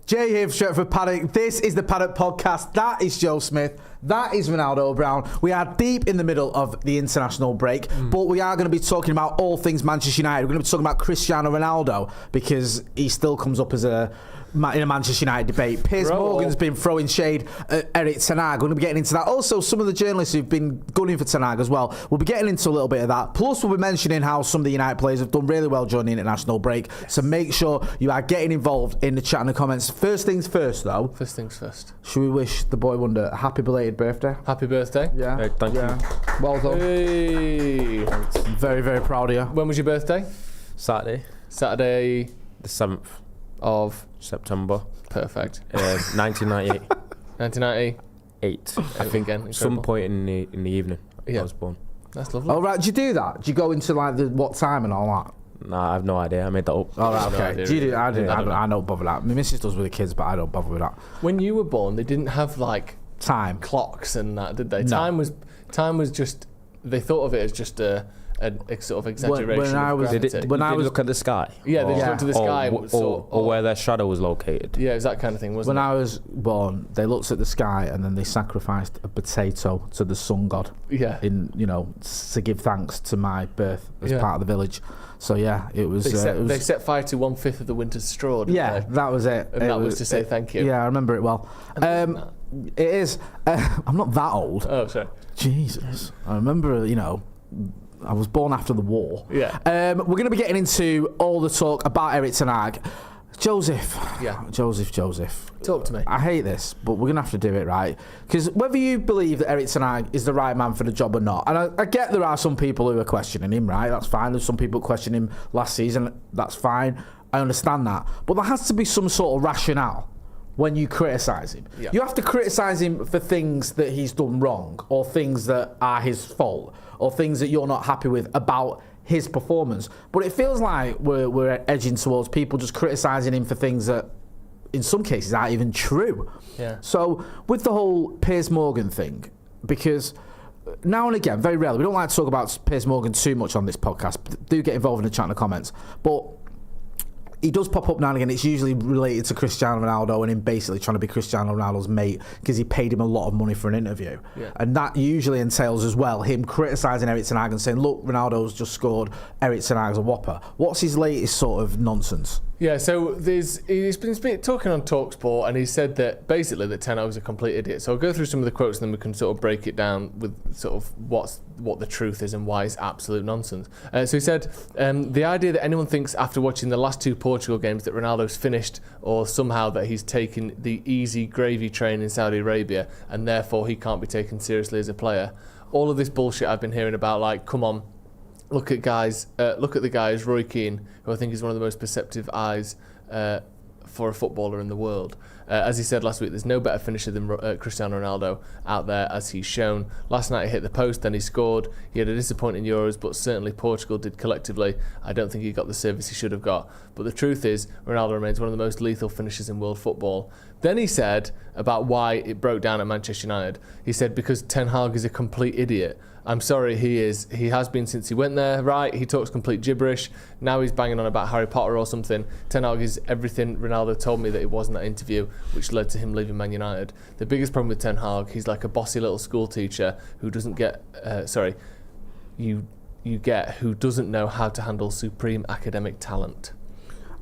Jay here for Stretford Paddock. This is the Paddock Podcast. That is Joe Smith. That is Ronaldo Brown. We are deep in the middle of the international break, but we are going to be talking about all things Manchester United. We're going to be talking about Cristiano Ronaldo because he still comes up as in a Manchester United debate. Piers Morgan's been throwing shade at Erik Ten Hag. We're going to be getting into that. Also, some of the journalists who've been gunning for Ten Hag as well. We'll be getting into a little bit of that. Plus, we'll be mentioning how some of the United players have done really well during the international break. Yes. So make sure you are getting involved in the chat and the comments. First things first, though. First things first. Should we wish the boy wonder a happy belated birthday? Happy birthday. Yeah. Thank you. Well done. Hey. Very, very proud of you. When was your birthday? Saturday. Saturday. The 7th of September. Perfect. 1998. 1998. I think some point in the evening I was born. That's lovely. Oh, right. Did you do that? Did you go into like what time and all that? Nah, I have no idea. I made that up. Oh, right, okay. No Do you do? I don't bother with that. My missus does with the kids, but I don't bother with that. When you were born, they didn't have like time clocks and that, did they? No. Time was just. They thought of it as just a sort of exaggeration. When I was look at the sky. Yeah, they just looked to the sky, or where their shadow was located. Yeah, it was that kind of thing, wasn't it? When I was born, they looked at the sky and then they sacrificed a potato to the sun god. Yeah. To give thanks to my birth as part of the village. So yeah, it was. They set fire to 1/5 of the winter's straw. Yeah, that was it. And that was to say thank you. Yeah, I remember it well. It is. I'm not that old. Oh, sorry. Jesus, I remember. I was born after the war. Yeah. We're going to be getting into all the talk about Erik Ten Hag. Joseph. Yeah. Joseph. Talk to me. I hate this, but we're going to have to do it, right? Because whether you believe that Erik Ten Hag is the right man for the job or not, and I get there are some people who are questioning him, right? That's fine. There's some people questioning him last season. That's fine. I understand that. But there has to be some sort of rationale when you criticise him. Yeah. You have to criticise him for things that he's done wrong or things that are his fault or things that you're not happy with about his performance. But it feels like we're edging towards people just criticising him for things that in some cases aren't even true. Yeah. So with the whole Piers Morgan thing, because now and again, very rarely, we don't like to talk about Piers Morgan too much on this podcast, but do get involved in the chat and the comments. But he does pop up now and again. It's usually related to Cristiano Ronaldo and him basically trying to be Cristiano Ronaldo's mate because he paid him a lot of money for an interview. Yeah. And that usually entails as well him criticising Erik Ten Hag and saying, look, Ronaldo's just scored, Erik Ten Hag's a whopper. What's his latest sort of nonsense? Yeah, so he's been talking on TalkSport and he said that basically that Ten Hag was a complete idiot. So I'll go through some of the quotes and then we can sort of break it down with sort of what the truth is and why it's absolute nonsense. So he said, the idea that anyone thinks after watching the last two Portugal games that Ronaldo's finished or somehow that he's taken the easy gravy train in Saudi Arabia and therefore he can't be taken seriously as a player. All of this bullshit I've been hearing about, like, come on, look at the guys, Roy Keane, who I think is one of the most perceptive eyes for a footballer in the world. As he said last week, there's no better finisher than Cristiano Ronaldo out there, as he's shown. Last night he hit the post, then he scored. He had a disappointing Euros, but certainly Portugal did collectively. I don't think he got the service he should have got. But the truth is, Ronaldo remains one of the most lethal finishers in world football. Then he said about why it broke down at Manchester United. He said because Ten Hag is a complete idiot. I'm sorry, he is. He has been since he went there, right? He talks complete gibberish. Now he's banging on about Harry Potter or something. Ten Hag is everything Ronaldo told me that it was in that interview, which led to him leaving Man United. The biggest problem with Ten Hag, he's like a bossy little school teacher who doesn't get... you get who doesn't know how to handle supreme academic talent.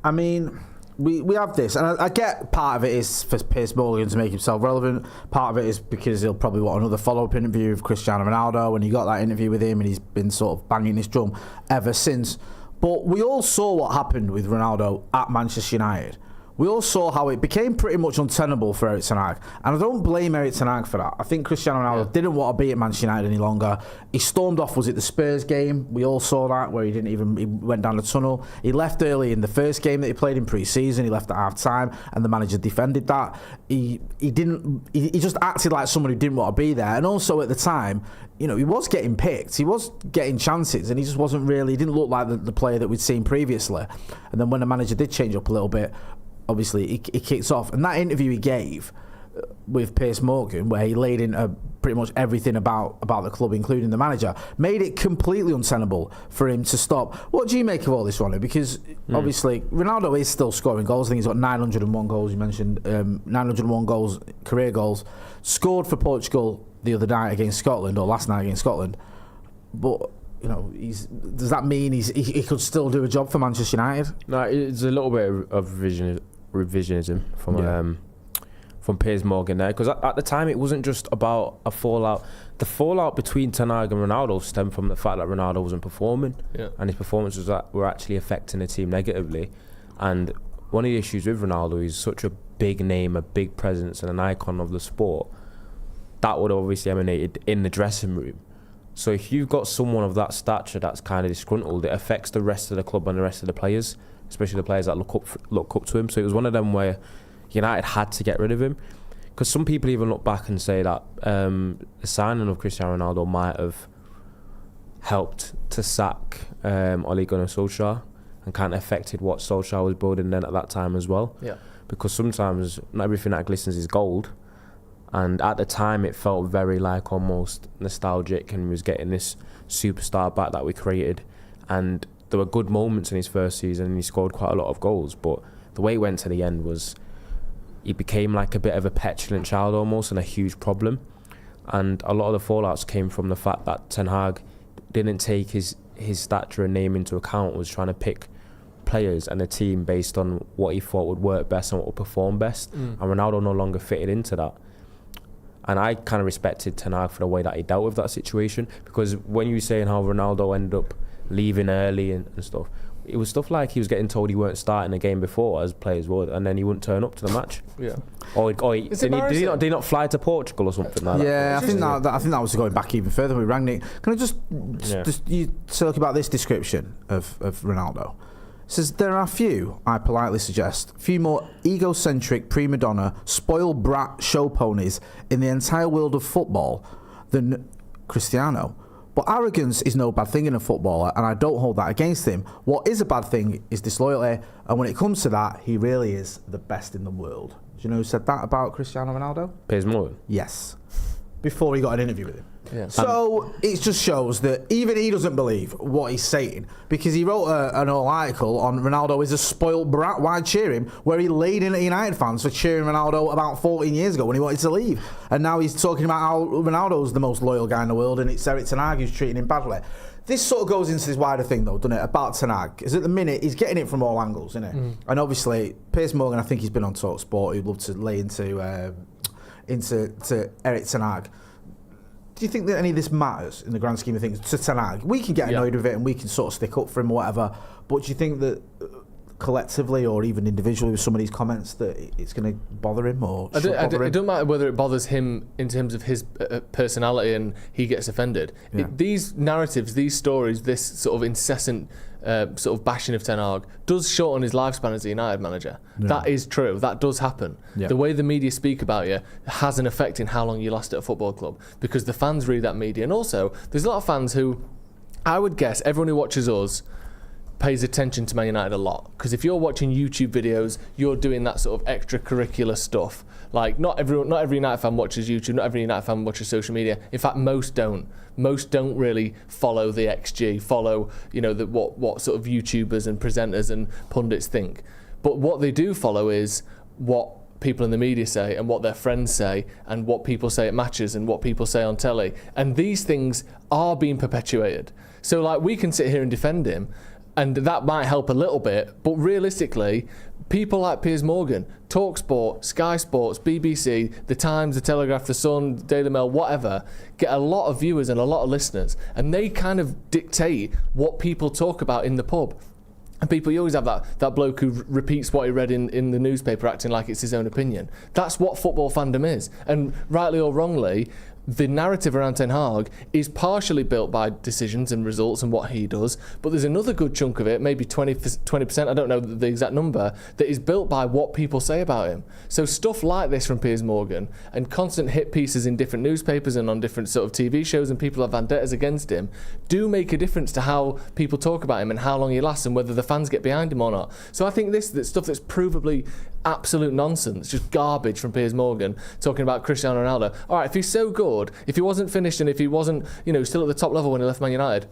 I mean... We have this, and I get part of it is for Piers Morgan to make himself relevant. Part of it is because he'll probably want another follow-up interview with Cristiano Ronaldo, and he got that interview with him, and he's been sort of banging his drum ever since. But we all saw what happened with Ronaldo at Manchester United. We all saw how it became pretty much untenable for Erik Ten Hag. And I don't blame Erik Ten Hag for that. I think Cristiano Ronaldo didn't want to be at Manchester United any longer. He stormed off, was it the Spurs game? We all saw that, where he went down the tunnel. He left early in the first game that he played in pre-season. He left at half-time, and the manager defended that. He just acted like someone who didn't want to be there. And also at the time, he was getting picked. He was getting chances, and he just wasn't really, he didn't look like the player that we'd seen previously. And then when the manager did change up a little bit, obviously he kicks off. And that interview he gave with Piers Morgan, where he laid in a pretty much everything about the club, including the manager, made it completely untenable for him to stop. What do you make of all this, Ronnie? Because obviously Ronaldo is still scoring goals. I think he's got 901 goals. You mentioned 901 goals, career goals, scored for Portugal the other night against Scotland, or last night against Scotland. But does that mean he could still do a job for Manchester United? No, it's a little bit of revisionism from Piers Morgan there, because at the time it wasn't just about a fallout. The fallout between Ten Hag and Ronaldo stemmed from the fact that Ronaldo wasn't performing, and his performances were actually affecting the team negatively. And one of the issues with Ronaldo, he's such a big name, a big presence, and an icon of the sport. That would have obviously emanated in the dressing room. So if you've got someone of that stature that's kind of disgruntled, it affects the rest of the club and the rest of the players, especially the players that look up to him. So it was one of them where United had to get rid of him, because some people even look back and say that the signing of Cristiano Ronaldo might have helped to sack Ole Gunnar Solskjaer, and kind of affected what Solskjaer was building then at that time as well. Yeah. Because sometimes not everything that glistens is gold, and at the time it felt very like almost nostalgic, and he was getting this superstar back that we created, and there were good moments in his first season and he scored quite a lot of goals, but the way it went to the end was he became like a bit of a petulant child almost, and a huge problem. And a lot of the fallouts came from the fact that Ten Hag didn't take his stature and name into account, was trying to pick players and a team based on what he thought would work best and what would perform best. And Ronaldo no longer fitted into that. And I kind of respected Ten Hag for the way that he dealt with that situation, because when you were saying how Ronaldo ended up leaving early and stuff, it was stuff like he was getting told he weren't starting a game before, as players would, and then he wouldn't turn up to the match. Yeah. Or did he not fly to Portugal or something like that? Yeah, I think that was going back even further with Rangnick. Can I just you talk about this description of Ronaldo? It says, there are few, I politely suggest, few more egocentric, prima donna, spoiled brat show ponies in the entire world of football than Cristiano. But arrogance is no bad thing in a footballer, and I don't hold that against him. What is a bad thing is disloyalty, and when it comes to that, he really is the best in the world. Do you know who said that about Cristiano Ronaldo? Piers Morgan? Yes. Before he got an interview with him. Yeah. So it just shows that even he doesn't believe what he's saying, because he wrote an whole article on Ronaldo is a spoiled brat, why cheer him, where he laid in at United fans for cheering Ronaldo about 14 years ago when he wanted to leave. And now he's talking about how Ronaldo's the most loyal guy in the world and it's Erik Ten Hag who's treating him badly. This sort of goes into this wider thing though, doesn't it, about Ten Hag? Because at the minute he's getting it from all angles, isn't it? And obviously Piers Morgan, I think he's been on TalkSport, he'd love to lay into Erik Ten Hag. Do you think that any of this matters in the grand scheme of things to Ten Hag? We can get annoyed with it and we can sort of stick up for him or whatever, but do you think that collectively or even individually with some of these comments that it's going to bother him or it doesn't matter whether it bothers him in terms of his personality and he gets offended. These narratives, these stories, this sort of incessant sort of bashing of Ten Hag does shorten his lifespan as a United manager. That is true. That does happen. The way the media speak about you has an effect in how long you last at a football club, because the fans read that media. And also, there's a lot of fans who, I would guess, everyone who watches us pays attention to Man United a lot, because if you're watching YouTube videos, you're doing that sort of extracurricular stuff. Like not every United fan watches YouTube, not every United fan watches social media. In fact, most don't really follow the XG, follow what sort of YouTubers and presenters and pundits think. But what they do follow is what people in the media say and what their friends say and what people say at matches and what people say on telly. And these things are being perpetuated. So like we can sit here and defend him, and that might help a little bit, but realistically, people like Piers Morgan, TalkSport, Sky Sports, BBC, The Times, The Telegraph, The Sun, Daily Mail, whatever, get a lot of viewers and a lot of listeners, and they kind of dictate what people talk about in the pub. And people, you always have that bloke who repeats what he read in the newspaper, acting like it's his own opinion. That's what football fandom is. And rightly or wrongly, the narrative around Ten Hag is partially built by decisions and results and what he does, but there's another good chunk of it, maybe 20%, I don't know the exact number, that is built by what people say about him. So stuff like this from Piers Morgan and constant hit pieces in different newspapers and on different sort of TV shows, and people have vendettas against him, do make a difference to how people talk about him and how long he lasts and whether the fans get behind him or not. So I think that stuff that's provably absolute nonsense, just garbage from Piers Morgan, talking about Cristiano Ronaldo. All right, if he's so good, scored, if he wasn't finished and if he wasn't, still at the top level when he left Man United,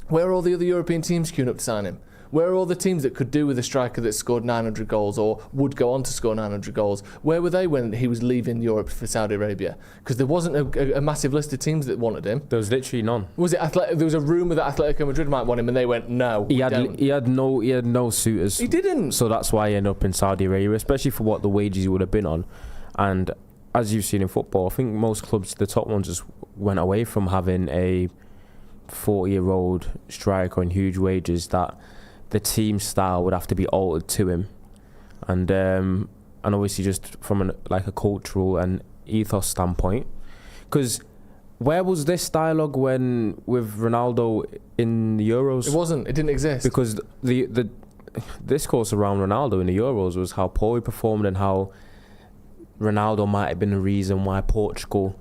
where are all the other European teams queuing up to sign him? Where are all the teams that could do with a striker that scored 900 goals or would go on to score 900 goals? Where were they when he was leaving Europe for Saudi Arabia? Because there wasn't a massive list of teams that wanted him. There was literally none. Was it there was a rumour that Atletico Madrid might want him, and they went no. He had no suitors. He didn't. So that's why he ended up in Saudi Arabia, especially for what the wages he would have been on. And as you've seen in football, I think most clubs, the top ones, just went away from having a 40-year-old striker on huge wages that the team style would have to be altered to him, and obviously just from a cultural and ethos standpoint, because where was this dialogue when with Ronaldo in the Euros? It wasn't. It didn't exist. Because the discourse around Ronaldo in the Euros was how poor he performed and how Ronaldo might have been the reason why Portugal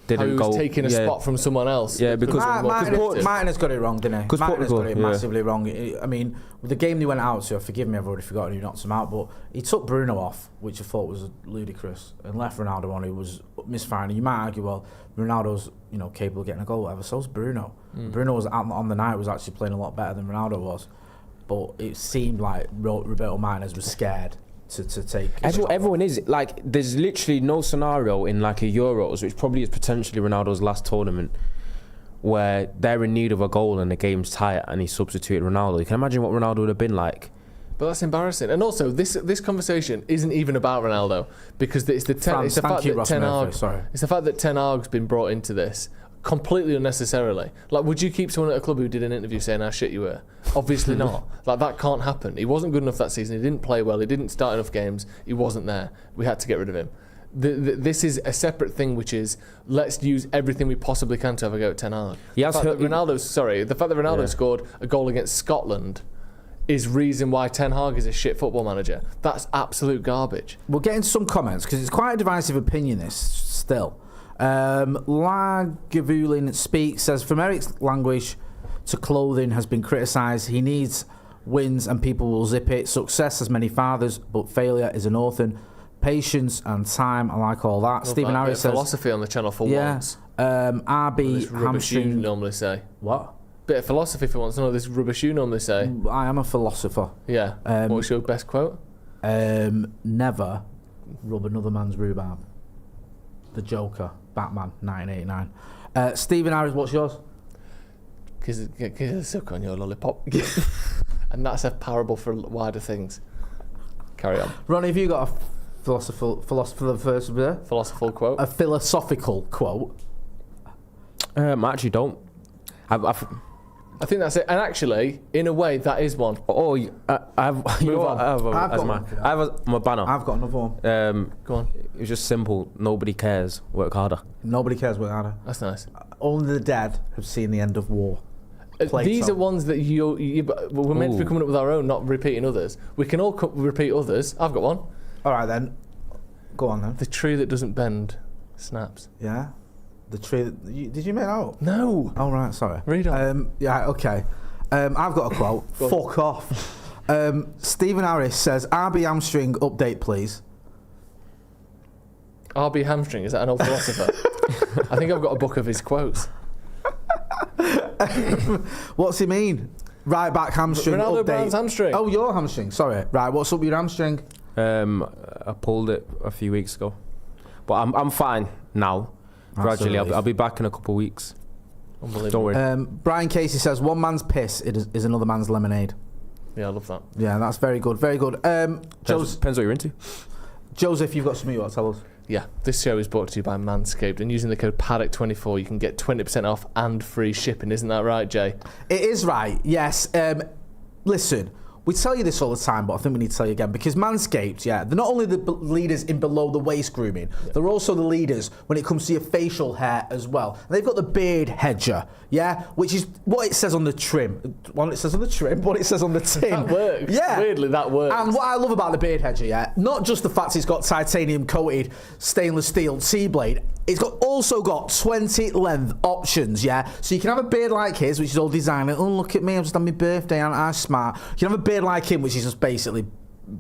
didn't go taking a spot from someone else. Yeah, because Martin has got it wrong, didn't he? Martin has got it massively wrong. I mean, with the game they went out to, forgive me, I've already forgotten who knocked him out, but he took Bruno off, which I thought was ludicrous, and left Ronaldo on, who was misfiring. You might argue, well, Ronaldo's capable of getting a goal, whatever. So's Bruno. Bruno was on the night was actually playing a lot better than Ronaldo was, but it seemed like Roberto Martinez was scared to take. Everyone is like, there's literally no scenario in like a Euros, which probably is potentially Ronaldo's last tournament, where they're in need of a goal and the game's tight and he substituted Ronaldo. You can imagine what Ronaldo would have been like. But that's embarrassing. And also, this conversation isn't even about Ronaldo, because it's the fact that Ten Hag's been brought into this completely unnecessarily. Like, would you keep someone at a club who did an interview saying how shit you were? Obviously not. Like, that can't happen. He wasn't good enough that season. He didn't play well. He didn't start enough games. He wasn't there. We had to get rid of him. This is a separate thing, which is, let's use everything we possibly can to have a go at Ten Hag. The fact that Ronaldo scored a goal against Scotland is reason why Ten Hag is a shit football manager. That's absolute garbage. We'll get into some comments, because it's quite a divisive opinion, this, still. Lagavulin Speaks says, from Erik's language to clothing has been criticised. He needs wins and people will zip it. Success has many fathers, but failure is an orphan. Patience and time, I like all that. Stephen Harris says, philosophy on the channel for once. RB hamstring. You normally say What? Bit of philosophy for once. No, this rubbish you normally say. I am a philosopher. Yeah. What's your best quote? Never rub another man's rhubarb. The Joker, Batman, 1989. Stephen Harris, what's yours? Because it's suck on your lollipop. And that's a parable for wider things. Carry on. Ronnie, have you got a philosophical quote? A philosophical quote? I actually don't. I think that's it. And actually, in a way, that is one. I'm a banner. I've got another one. Go on. It's just simple. Nobody cares. Work harder. Nobody cares. Work harder. That's nice. Only the dead have seen the end of war. These are ones that we're meant to be coming up with our own, not repeating others. We can all repeat others. I've got one. All right, then. Go on, then. The tree that doesn't bend snaps. Yeah? The tree that... did you make that up? No. Oh, right, sorry. Read on. Yeah, okay. I've got a quote. Fuck off. Stephen Harris says, RB hamstring update, please. RB hamstring, is that an old philosopher? I think I've got a book of his quotes. What's he mean? Right back hamstring Ronaldo update. Brown's hamstring. Oh, your hamstring. Sorry. Right, what's up with your hamstring? I pulled it a few weeks ago, but I'm fine now. Gradually, I'll be back in a couple of weeks. Unbelievable. Don't worry. Brian Casey says, one man's piss is another man's lemonade. Yeah, I love that. Yeah, that's very good. Very good. Depends what you're into. Joseph, you've got something you want to tell us? Yeah, this show is brought to you by Manscaped, and using the code Paddock24 you can get 20% off and free shipping. Isn't that right, Jay? It is right, yes. Listen, we tell you this all the time, but I think we need to tell you again, because Manscaped, they're not only the leaders in below the waist grooming, they're also the leaders when it comes to your facial hair as well. And they've got the beard hedger, which is what it says on the trim. What it says on the tin. That works. Yeah. Weirdly, that works. And what I love about the beard hedger, not just the fact it's got titanium coated stainless steel T-blade, it's also got 20 length options, So you can have a beard like his, which is all designer. Oh, look at me, I'm just on my birthday, aren't I smart? You can have a beard like him, which is just basically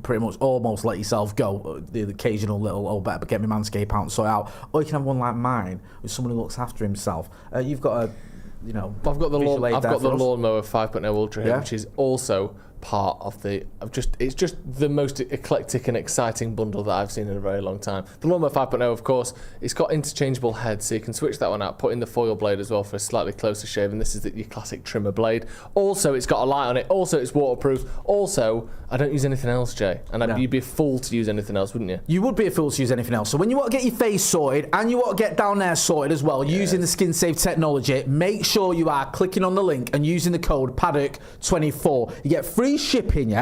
pretty much almost let yourself go. The occasional little, oh, better get my Manscaped out and sort it out. Or you can have one like mine, with someone who looks after himself. You've got a, you know, I've got the lawnmower 5.0 Ultra here, which is also part of it's just the most eclectic and exciting bundle that I've seen in a very long time. The lawnmower 5.0, of course, it's got interchangeable heads, so you can switch that one out, put in the foil blade as well for a slightly closer shave, and this is your classic trimmer blade. Also, it's got a light on it. Also, it's waterproof. Also, I don't use anything else, Jay, and you'd be a fool to use anything else, wouldn't you? You would be a fool to use anything else. So when you want to get your face sorted and you want to get down there sorted as well, using the skin safe technology, make sure you are clicking on the link and using the code Paddock24. You get free shipping,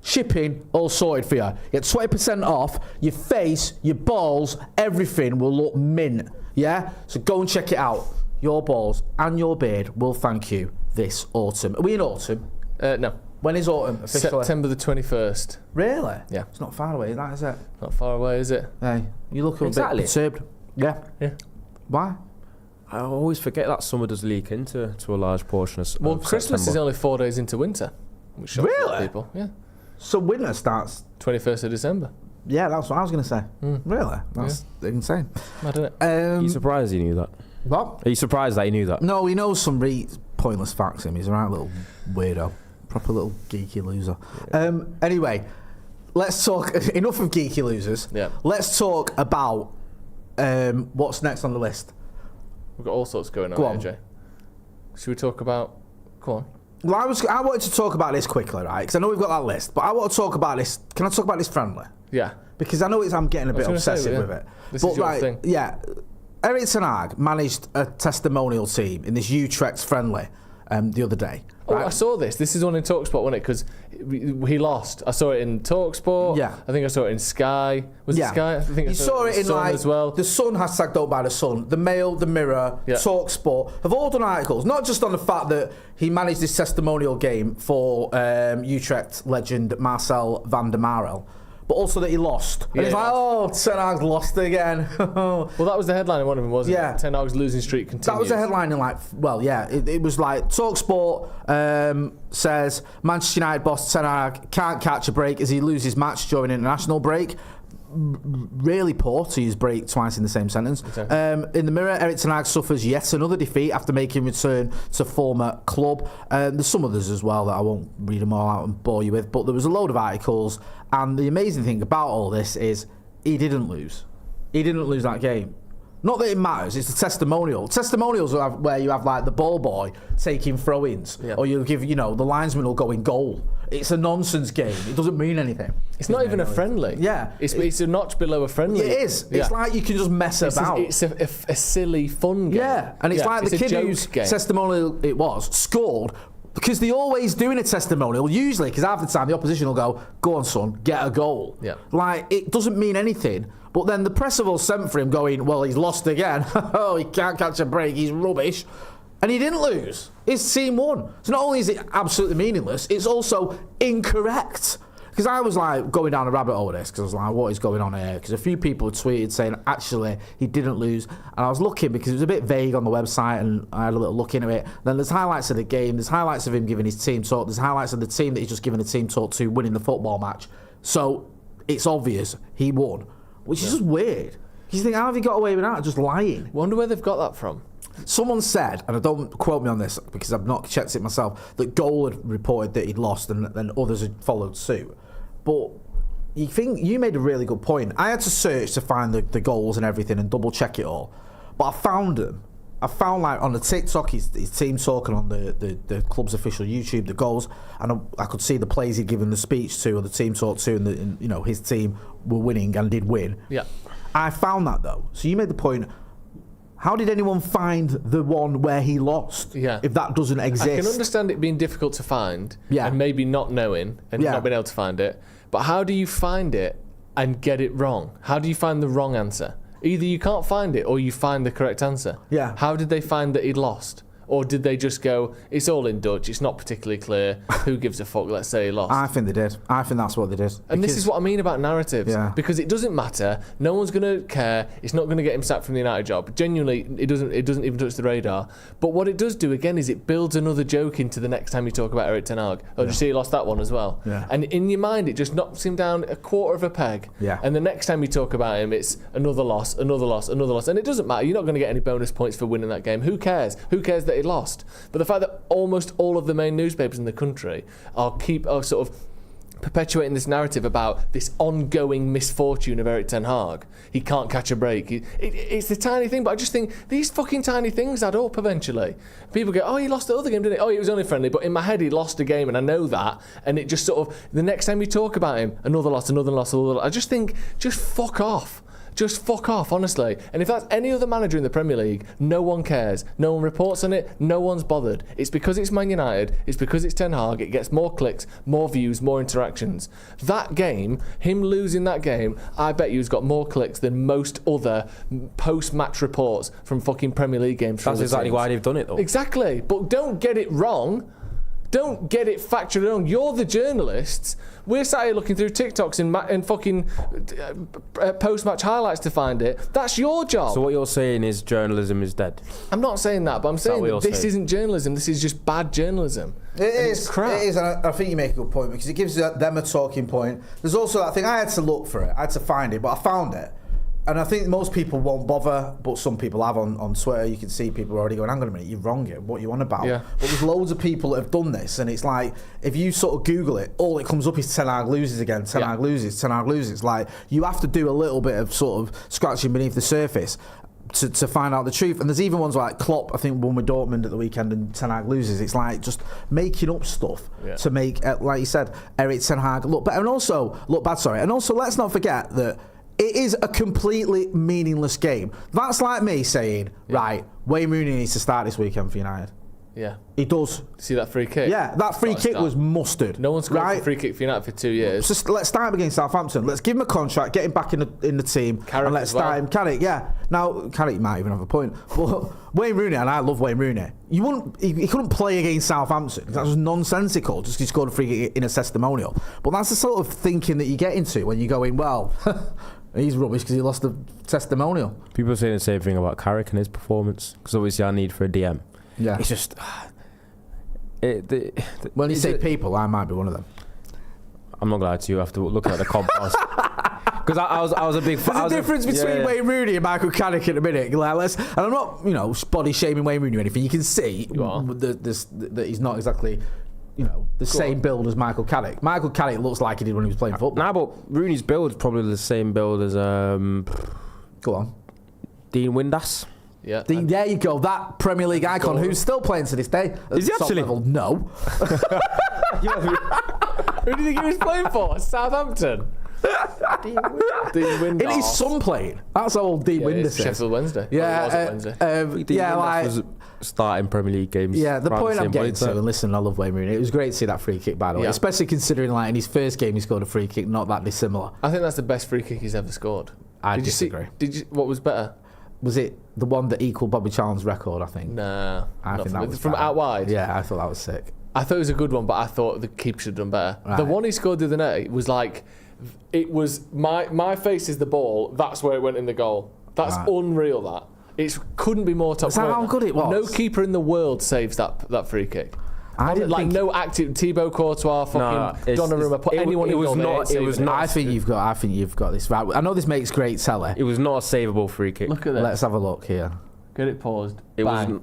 shipping all sorted for you. You get 20% off. Your face, your balls, everything will look mint, so go and check it out. Your balls and your beard will thank you this autumn. Are we in autumn? No. When is autumn officially? September the 21st. Really? Yeah. It's not far away, is it? Not far away, is it? Hey, you look a bit perturbed. Yeah. Why? I always forget that summer does leak into a large portion of Christmas September. is only 4 days into winter. Which shocks people. Yeah. So winter starts 21st of December. Yeah, that's what I was going to say. Really? That's insane. Mad, isn't it? Are you surprised you knew that? What? Are you surprised that you knew that? No, he knows some pointless facts. He's a right little weirdo. Proper little geeky loser. Anyway, let's talk. Enough of geeky losers. Yeah. Let's talk about what's next on the list. We've got all sorts going on here, Jay. Should we talk about... Go on. Well, I wanted to talk about this quickly, right? Because I know we've got that list, but I want to talk about this. Can I talk about this friendly? Yeah. Because I know I'm getting a bit obsessive with it. This is your thing. Yeah. Erik Ten Hag managed a testimonial team in this Utrecht Friendly the other day. Oh, right? I saw this. This is on in TalkSport, wasn't it? Because he lost. I saw it in TalkSport. Yeah. I think I saw it in Sky. Was it Sky? I think you saw it in Sun as well. The Sun, hashtag Don't Buy the Sun, the Mail, the Mirror, TalkSport have all done articles, not just on the fact that he managed this testimonial game for Utrecht legend Marcel van der Marel, but also that he lost. And it's like, oh, Ten Hag's lost again. Well, that was the headline in one of them, wasn't it? Ten Hag's losing streak continues. That was the headline in it was like TalkSport says Manchester United boss Ten Hag can't catch a break as he loses match during international break. Really poor to use break twice in the same sentence. Okay. In the Mirror, Erik Ten Hag suffers yet another defeat after making return to former club. There's some others as well that I won't read them all out and bore you with, but there was a load of articles, and the amazing thing about all this is he didn't lose. He didn't lose that game. Not that it matters, it's a testimonial. Testimonials are where you have like the ball boy taking throw-ins, or you'll give, the linesman will go in goal. It's a nonsense game. It doesn't mean anything. It's not even a friendly. Yeah. It's a notch below a friendly. It is. Yeah. It's like you can just mess about. It's a silly, fun game. Yeah, and it's like the kid whose testimonial it was scored, because they always do in a testimonial, usually, because half the time the opposition will go on son, get a goal. Yeah. Like, it doesn't mean anything. But then the press have all sent for him going, well, he's lost again. Oh, he can't catch a break. He's rubbish. And he didn't lose. His team won. So not only is it absolutely meaningless, it's also incorrect. Because I was like going down a rabbit hole with this, because I was like, what is going on here? Because a few people had tweeted saying, actually, he didn't lose. And I was looking, because it was a bit vague on the website, and I had a little look into it. Then there's highlights of the game, there's highlights of him giving his team talk, there's highlights of the team that he's just given a team talk to winning the football match. So it's obvious he won, which is just weird. You think, how have he got away with that? Just lying. Wonder where they've got that from. Someone said, and I don't quote me on this because I've not checked it myself, that Goal had reported that he'd lost and then others had followed suit. But you made a really good point. I had to search to find the goals and everything and double check it all. But I found them. I found like on the TikTok his team talking on the club's official YouTube the goals, and I could see the players he'd given the speech to or the team talk to, and his team were winning and did win. Yeah. I found that though. So you made the point. How did anyone find the one where he lost? Yeah. If that doesn't exist, I can understand it being difficult to find. Yeah. And maybe not knowing and not being able to find it. But how do you find it and get it wrong? How do you find the wrong answer? Either you can't find it or you find the correct answer. Yeah. How did they find that he'd lost? Or did they just go, it's all in Dutch, it's not particularly clear, who gives a fuck, let's say he lost? I think they did. I think that's what they did. And this is what I mean about narratives. Yeah. Because it doesn't matter, no one's going to care, it's not going to get him sacked from the United job. Genuinely, it doesn't even touch the radar. But what it does do, again, is it builds another joke into the next time you talk about Erik ten Hag. Oh, did you see he lost that one as well? Yeah. And in your mind, it just knocks him down a quarter of a peg. Yeah. And the next time you talk about him, it's another loss, another loss, another loss. And it doesn't matter, you're not going to get any bonus points for winning that game. Who cares? Who cares that he lost? But the fact that almost all of the main newspapers in the country are sort of perpetuating this narrative about this ongoing misfortune of Erik ten Hag. He can't catch a break. It's the tiny thing, but I just think these fucking tiny things add up eventually. People go, oh, he lost the other game, didn't he? Oh, he was only friendly, but in my head he lost a game and I know that. And it just sort of, the next time you talk about him, another loss, another loss, another loss. I just think, just fuck off. Just fuck off, honestly. And if that's any other manager in the Premier League, no one cares. No one reports on it. No one's bothered. It's because it's Man United. It's because it's Ten Hag. It gets more clicks, more views, more interactions. That game, him losing that game, I bet you has got more clicks than most other post-match reports from fucking Premier League games. That's exactly why they've done it, though. Exactly. But don't get it wrong. Don't get it factored wrong. You're the journalists. We're sat here looking through TikToks and fucking post-match highlights to find it. That's your job. So what you're saying is journalism is dead? I'm not saying that, but I'm saying that this isn't journalism. This is just bad journalism. It is. It's crap. It is, and I think you make a good point because it gives them a talking point. There's also that thing, I had to look for it. I had to find it, but I found it. And I think most people won't bother, but some people have on Twitter. You can see people already going, hang on a minute, you're wrong here. What are you on about? Yeah. But there's loads of people that have done this, and it's like, if you sort of Google it, all it comes up is Ten Hag loses again, Ten Hag loses, Ten Hag loses. Like, you have to do a little bit of sort of scratching beneath the surface to find out the truth. And there's even ones like Klopp, I think, won with Dortmund at the weekend and Ten Hag loses. It's like just making up stuff to make, like you said, Erik ten Hag look better. And also, look bad, sorry. And also, let's not forget that it is a completely meaningless game. That's like me saying, right, Wayne Rooney needs to start this weekend for United. Yeah. He does. See that free kick? Yeah, that free kick was mustard. No one's scored a free kick for United for 2 years. Just let's start him against Southampton. Let's give him a contract, get him back in the team, Carrick and let's start him. Carrick, yeah. Now, Carrick might even have a point. But Wayne Rooney, and I love Wayne Rooney, he couldn't play against Southampton. That was nonsensical, just because he scored a free kick in a testimonial. But that's the sort of thinking that you get into when you go in, well, he's rubbish because he lost the testimonial. People are saying the same thing about Carrick and his performance, because obviously I need for a DM. Yeah. It's just... when you say people, I might be one of them. I'm not going to lie to you after looking at the compost. Because I was a big fan. There's a difference between Wayne Rooney and Michael Carrick in a minute. Like, and I'm not, body shaming Wayne Rooney or anything. You can see that he's not exactly, the same build as Michael Carrick. Michael Carrick looks like he did when he was playing football. Nah, but Rooney's build is probably the same build as Go on, Dean Windass. Yeah, there you go. That Premier League icon who's still playing to this day. Is he actually? Level. No. Who do you think he was playing for? Southampton. Dean Windass. It is some playing. That's how old Dean Windass is. Sheffield Wednesday. Yeah, Dean Windass was starting Premier League games. Yeah, the point I'm getting to, and listen, I love Wayne Rooney. It was great to see that free kick, by the way, especially considering like in his first game he scored a free kick, not that dissimilar. I think that's the best free kick he's ever scored. I disagree. What was better? Was it the one that equalled Bobby Charlton's record, I think? Nah. I think that was from bad. out wide? Yeah, I thought that was sick. I thought it was a good one, but I thought the keeper should have done better. Right. The one he scored the other night was like, it was, my face is the ball, that's where it went in the goal. That's unreal, that. It couldn't be more top. Is that how good it was? No keeper in the world saves that free kick. I didn't think no active Thibaut Courtois, fucking Donnarumma, put anyone in goal. It was not. I think you've got this right. I know this makes great telly. It was not a savable free kick. Look at that. Let's have a look here. Get it paused. It wasn't.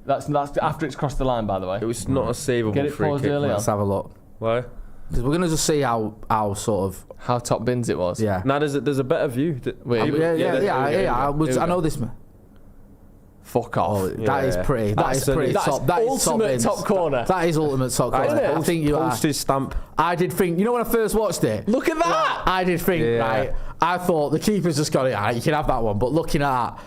That's after it's crossed the line, by the way. It was not a savable free kick. Get it paused early on. Let's have a look. Why? Because we're gonna just see how sort of how top bins it was. Yeah. Now there's a better view. I know this man. Fuck off. Oh, that is pretty. That is pretty top. That is ultimate top corner. That is ultimate top corner. I think you are. Postage stamp. I did think. You know when I first watched it. Look at that. I did think. Right. I thought the keeper's just got it. You can have that one, but looking at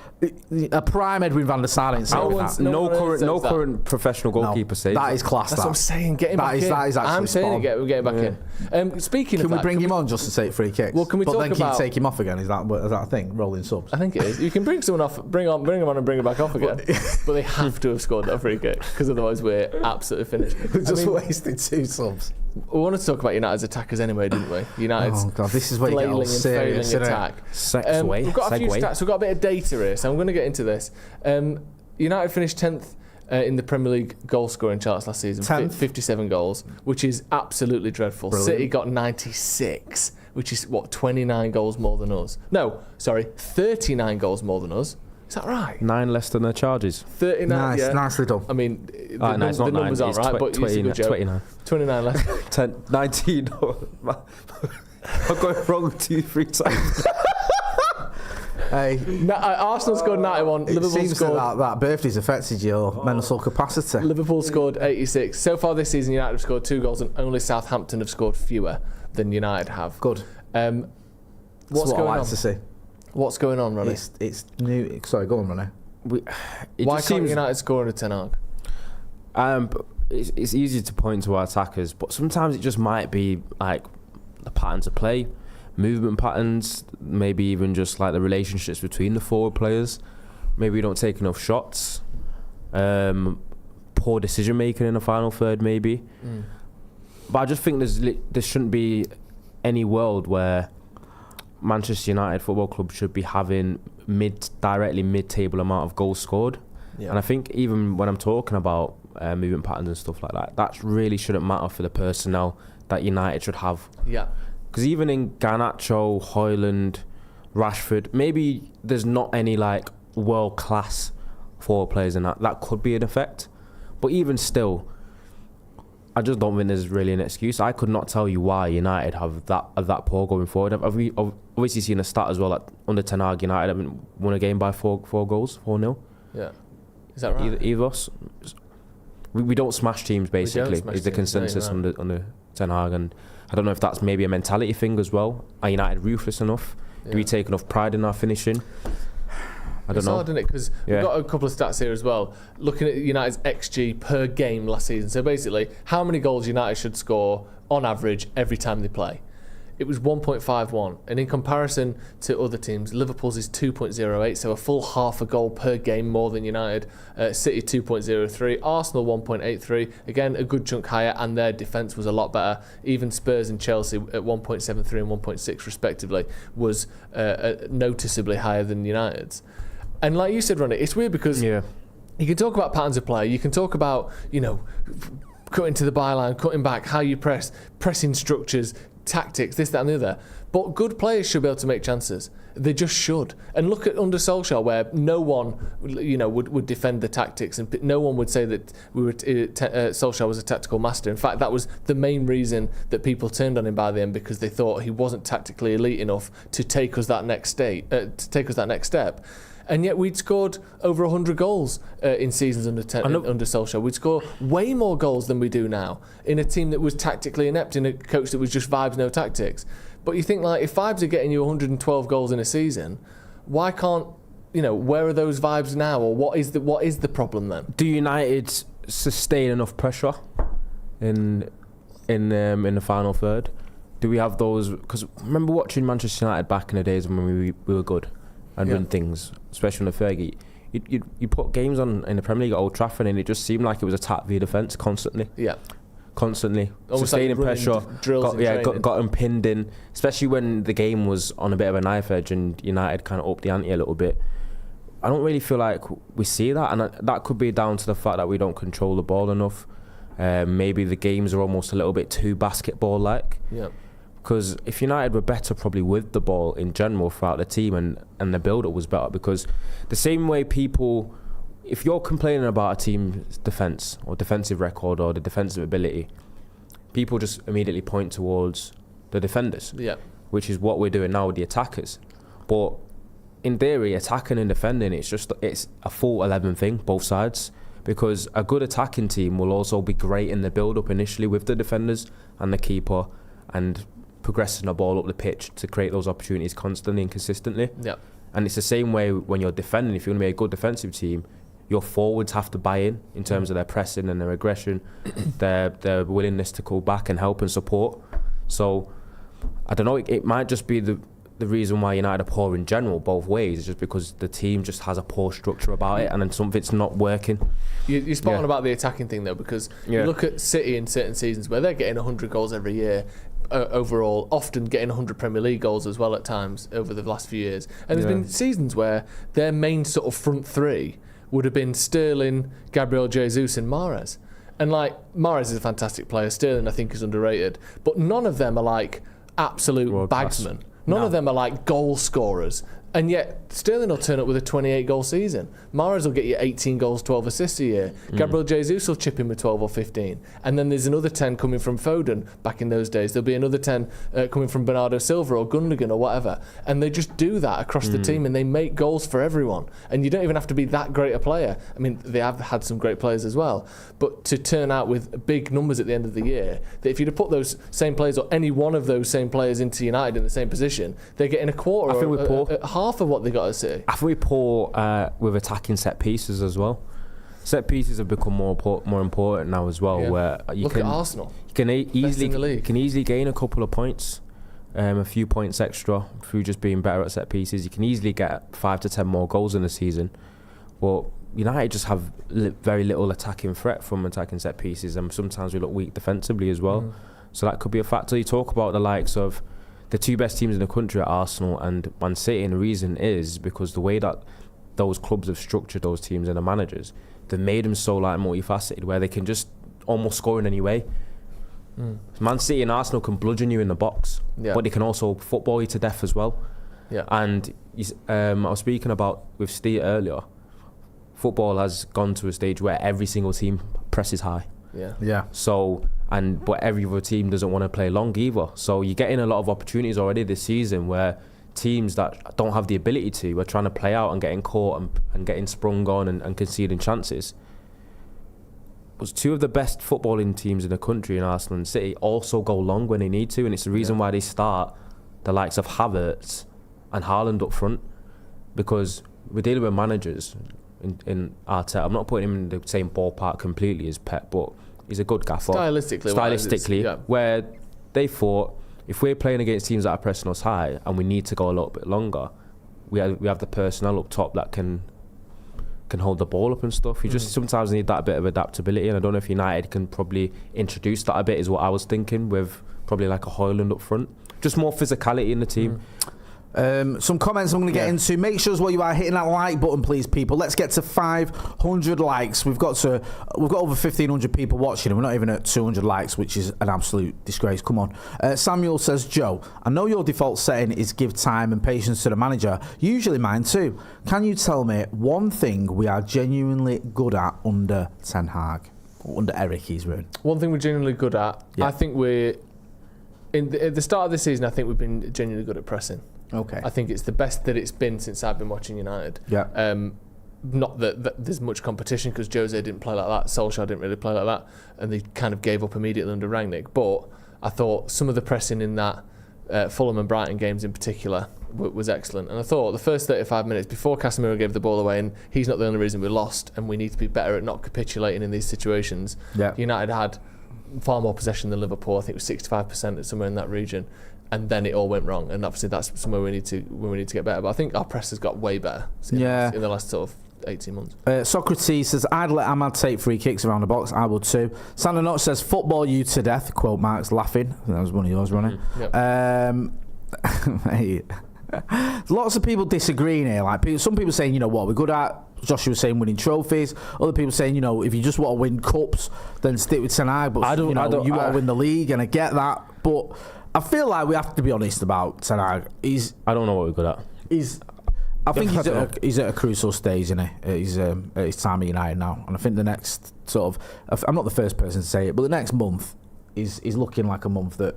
a prime Edwin van der Sar ain't saying that. No current professional goalkeeper saves that. Is class. That's what I'm saying. Get him back in. That is actually I'm saying get him back in. Speaking of that, can we bring him on just to take free kicks? Well, can we talk about? But then take him off again? Is that a thing? Rolling subs. I think it is. You can bring someone off, bring him on, and bring him back off again. But they have to have scored that free kick because otherwise we're absolutely finished. We've just wasted 2 subs. We wanted to talk about United's attackers anyway, didn't we? United's this is where you get all serious, failing attack. We've got a few stats. We've got a bit of data here, so I'm going to get into this. United finished 10th in the Premier League goal scoring charts last season, 57 goals, which is absolutely dreadful. Brilliant. City got 96, which is 29 goals more than us. No, sorry, 39 goals more than us. Is that right? 9 less than their charges. 39. Nicely done. I mean, the numbers aren't right, but it's a good joke. 29 less. 19. I've got it wrong 2-3 times. Hey, Arsenal scored 91. Liverpool seems scored. That birthday's affected your mental capacity. Liverpool scored 86. So far this season, United have scored 2 goals, and only Southampton have scored fewer than United have. Good. What's going on? To see. What's going on, Ronnie? It's new. Sorry, go on, Ronnie. Why can't United score under Ten Hag? It's easy to point to our attackers, but sometimes it just might be like the patterns of play, movement patterns, maybe even just like the relationships between the forward players. Maybe we don't take enough shots. Poor decision making in the final third, maybe. But I just think there shouldn't be any world where Manchester United Football Club should be having directly mid-table amount of goals scored. Yeah. And I think even when I'm talking about movement patterns and stuff like that, that really shouldn't matter for the personnel that United should have. Yeah. Because even in Garnacho, Højlund, Rashford, maybe there's not any like world-class forward players in that could be an effect. But even still, I just don't think there's really an excuse. I could not tell you why United have that poor going forward. I've obviously seen a stat as well that under Ten Hag United haven't won a game by 4 goals, 4-0. Yeah, is that right? Either us. We don't smash teams basically. Is the consensus under Ten Hag, and I don't know if that's maybe a mentality thing as well. Are United ruthless enough? Do we take enough pride in our finishing? I don't know. Hard, isn't it? Because we've got a couple of stats here as well. Looking at United's XG per game last season. So basically, how many goals United should score on average every time they play? It was 1.51. And in comparison to other teams, Liverpool's is 2.08, so a full half a goal per game more than United. City 2.03, Arsenal 1.83. Again, a good chunk higher, and their defence was a lot better. Even Spurs and Chelsea at 1.73 and 1.6 respectively was noticeably higher than United's. And like you said, Ronnie, it's weird because you can talk about patterns of play, you can talk about, cutting to the byline, cutting back, how you pressing structures, tactics, this, that and the other. But good players should be able to make chances. They just should. And look at under Solskjaer, where no one, would defend the tactics, and no one would say that Solskjaer was a tactical master. In fact, that was the main reason that people turned on him by the end, because they thought he wasn't tactically elite enough to take us that next step. And yet we'd scored over 100 goals in seasons under Solskjaer. We'd score way more goals than we do now in a team that was tactically inept, in a coach that was just vibes, no tactics. But you think, like, if vibes are getting you 112 goals in a season, why can't, where are those vibes now? Or what is the problem then? Do United sustain enough pressure in the final third? Do we have those? Because remember watching Manchester United back in the days when we were good and win things, especially under Fergie. You put games on in the Premier League at Old Trafford, and it just seemed like it was attack via defence constantly. Yeah. Constantly. Almost sustaining like pressure. Got them pinned in, especially when the game was on a bit of a knife edge and United kind of upped the ante a little bit. I don't really feel like we see that, and that could be down to the fact that we don't control the ball enough. Maybe the games are almost a little bit too basketball-like. Yeah. Because if United were better probably with the ball in general throughout the team, and the build-up was better, because the same way people, if you're complaining about a team's defence or defensive record or the defensive ability, people just immediately point towards the defenders, which is what we're doing now with the attackers. But in theory, attacking and defending, it's a full 11 thing, both sides, because a good attacking team will also be great in the build-up initially with the defenders and the keeper, and progressing the ball up the pitch to create those opportunities constantly and consistently. Yeah. And it's the same way when you're defending. If you want to be a good defensive team, your forwards have to buy in terms of their pressing and their aggression, their willingness to go back and help and support. So I don't know, it might just be the reason why United are poor in general, both ways. It's just because the team just has a poor structure about it, and then something's not working. You're spot on about the attacking thing, though, because you look at City in certain seasons where they're getting 100 goals every year overall, often getting 100 Premier League goals as well at times over the last few years. And there's been seasons where their main sort of front three would have been Sterling, Gabriel Jesus and Mahrez. And like, Mahrez is a fantastic player. Sterling, I think, is underrated. But none of them are like absolute bagsmen. None of them are like goal scorers. And yet, Sterling will turn up with a 28-goal season. Mahrez will get you 18 goals, 12 assists a year. Gabriel Jesus will chip in with 12 or 15. And then there's another 10 coming from Foden back in those days. There'll be another 10 coming from Bernardo Silva or Gundogan or whatever. And they just do that across the team, and they make goals for everyone. And you don't even have to be that great a player. I mean, they have had some great players as well. But to turn out with big numbers at the end of the year, that if you'd have put those same players or any one of those same players into United in the same position, they're getting a quarter or half of what they got at City. I think we're poor with attacking set pieces as well. Set pieces have become more important now as well. Where you look at Arsenal. You can easily gain a couple of points, a few points extra through just being better at set pieces. You can easily get 5 to 10 more goals in a season. But United just have very little attacking threat from attacking set pieces, and sometimes we look weak defensively as well. So that could be a factor. You talk about the likes of the two best teams in the country are Arsenal and Man City, and the reason is because the way that those clubs have structured those teams and the managers, they've made them so like multifaceted, where they can just almost score in any way. Man City and Arsenal can bludgeon you in the box, but they can also football you to death as well. And I was speaking about with Steve earlier, football has gone to a stage where every single team presses high. So but every other team doesn't want to play long either. So you're getting a lot of opportunities already this season where teams that don't have the ability to are trying to play out and getting caught and getting sprung on and conceding chances. But two of the best footballing teams in the country, in Arsenal and City, also go long when they need to, and it's the reason why they start the likes of Havertz and Haaland up front, because we're dealing with managers in Arteta. I'm not putting him in the same ballpark completely as Pep, but he's a good gaffer. Stylistically, where they thought, if we're playing against teams that are pressing us high and we need to go a little bit longer, we have the personnel up top that can hold the ball up and stuff. You just sometimes need that bit of adaptability, and I don't know if United can probably introduce that a bit, is what I was thinking, with probably like a Højlund up front. Just more physicality in the team. Some comments I'm going to get into. Make sure as well you are hitting that like button, please, people. Let's get to 500 likes. We've got over 1,500 people watching, and we're not even at 200 likes, which is an absolute disgrace. Come on. Samuel says, Joe, I know your default setting is give time and patience to the manager. Usually mine too. Can you tell me one thing we are genuinely good at under Ten Hag? Or under Erik, he's ruined. One thing we're genuinely good at, I think at the start of the season, I think we've been genuinely good at pressing. Okay. I think it's the best that it's been since I've been watching United. Not that there's much competition, because Jose didn't play like that, Solskjaer didn't really play like that, and they kind of gave up immediately under Rangnick. But I thought some of the pressing in that Fulham and Brighton games in particular was excellent. And I thought the first 35 minutes before Casemiro gave the ball away, and he's not the only reason we lost, and we need to be better at not capitulating in these situations. United had far more possession than Liverpool. I think it was 65% somewhere in that region. And then it all went wrong, and obviously that's somewhere we need to get better. But I think our press has got way better in the last sort of 18 months. Socrates says, I'd let Ahmad take free kicks around the box. I would too. Sandra Notch says, football you to death, quote marks, laughing. That was one of yours, Ronnie. Lots of people disagreeing here. Like some people saying, you know what, we're good at. Joshua was saying winning trophies. Other people saying, you know, if you just want to win cups, then stick with Ten Hag. But you want to win the league, and I get that. But I feel like we have to be honest about Ten Hag. I don't know what we're good at. I think he's at a crucial stage, isn't he? He's at his time at United now, and I think the next sort of, I'm not the first person to say it, but the next month is looking like a month that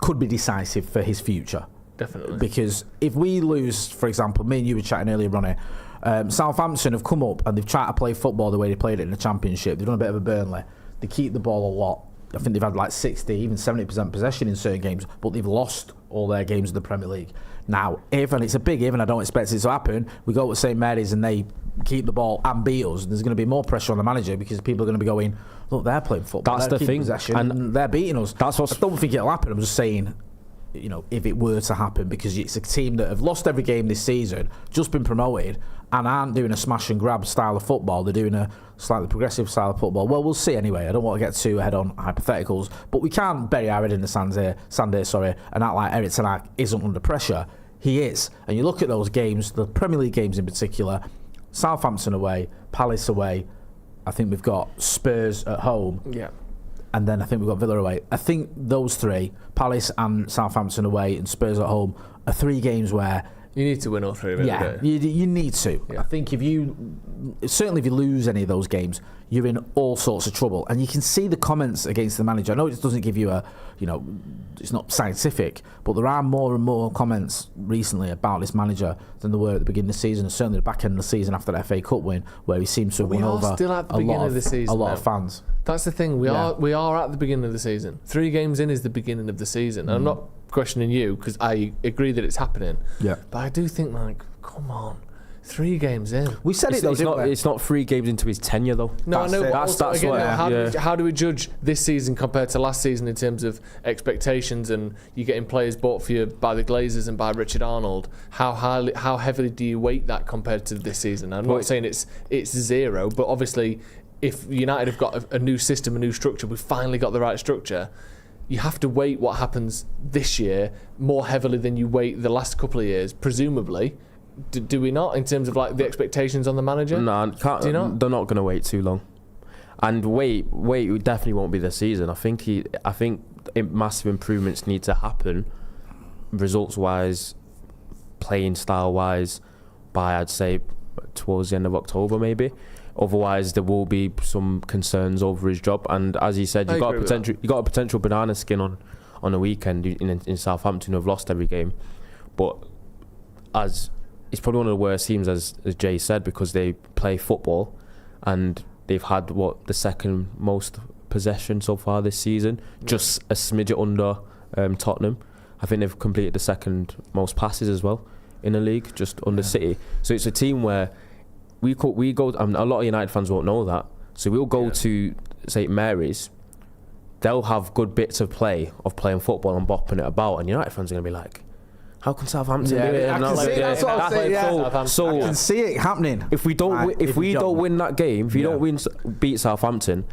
could be decisive for his future. Definitely. Because if we lose, for example, me and you were chatting earlier, Ronnie, Southampton have come up and they've tried to play football the way they played it in the Championship. They've done a bit of a Burnley. They keep the ball a lot. I think they've had like 60, even 70% possession in certain games, but they've lost all their games in the Premier League. Now, if, and it's a big if, and I don't expect it to happen, we go to St Mary's and they keep the ball and beat us, there's going to be more pressure on the manager because people are going to be going, look, they're playing football. That's the thing. And they're beating us. I don't think it'll happen. I'm just saying, you know, if it were to happen, because it's a team that have lost every game this season, just been promoted, and aren't doing a smash and grab style of football. They're doing a slightly progressive style of football. Well, we'll see anyway. I don't want to get too ahead on hypotheticals, but we can't bury our head in the sand here, and act like Erik ten Hag isn't under pressure. He is. And you look at those games, the Premier League games in particular, Southampton away, Palace away, I think we've got Spurs at home. Yeah. And then I think we've got Villa away. I think those three, Palace and Southampton away and Spurs at home, are 3 games where you need to win all 3 of them. Yeah, you need to. Yeah. I think certainly if you lose any of those games, you're in all sorts of trouble. And you can see the comments against the manager. I know it doesn't give you it's not scientific, but there are more and more comments recently about this manager than there were at the beginning of the season, and certainly the back end of the season after the FA Cup win, where he seems to have won over still at the beginning of the season, a lot of fans. That's the thing. We are at the beginning of the season. 3 games in is the beginning of the season. And I'm not questioning you because I agree that it's happening. Yeah. But I do think, like, come on. 3 games in. We said it though, it's not 3 games into his tenure though. No, I know. How do we judge this season compared to last season in terms of expectations, and you getting players bought for you by the Glazers and by Richard Arnold? How heavily do you weight that compared to this season? I'm not saying it's 0, but obviously if United have got a new system, a new structure, we've finally got the right structure. You have to weight what happens this year more heavily than you weight the last couple of years, presumably. Do we not, in terms of like the expectations on the manager? No, they're not going to wait too long. And wait, definitely won't be this season. I think massive improvements need to happen, results-wise, playing style-wise, by I'd say towards the end of October maybe. Otherwise, there will be some concerns over his job. And as he said, you got a potential banana skin on the weekend in Southampton, who have lost every game. But it's probably one of the worst teams, as Jay said, because they play football and they've had the second most possession so far this season, just a smidget under Tottenham. I think they've completed the second most passes as well in the league, just under City. So it's a team where we go. A lot of United fans won't know that. So we'll go to St Mary's. They'll have good bits of playing football and bopping it about, and United fans are going to be like, how can Southampton do it? I can see it happening. If we don't win that game, if you don't beat Southampton,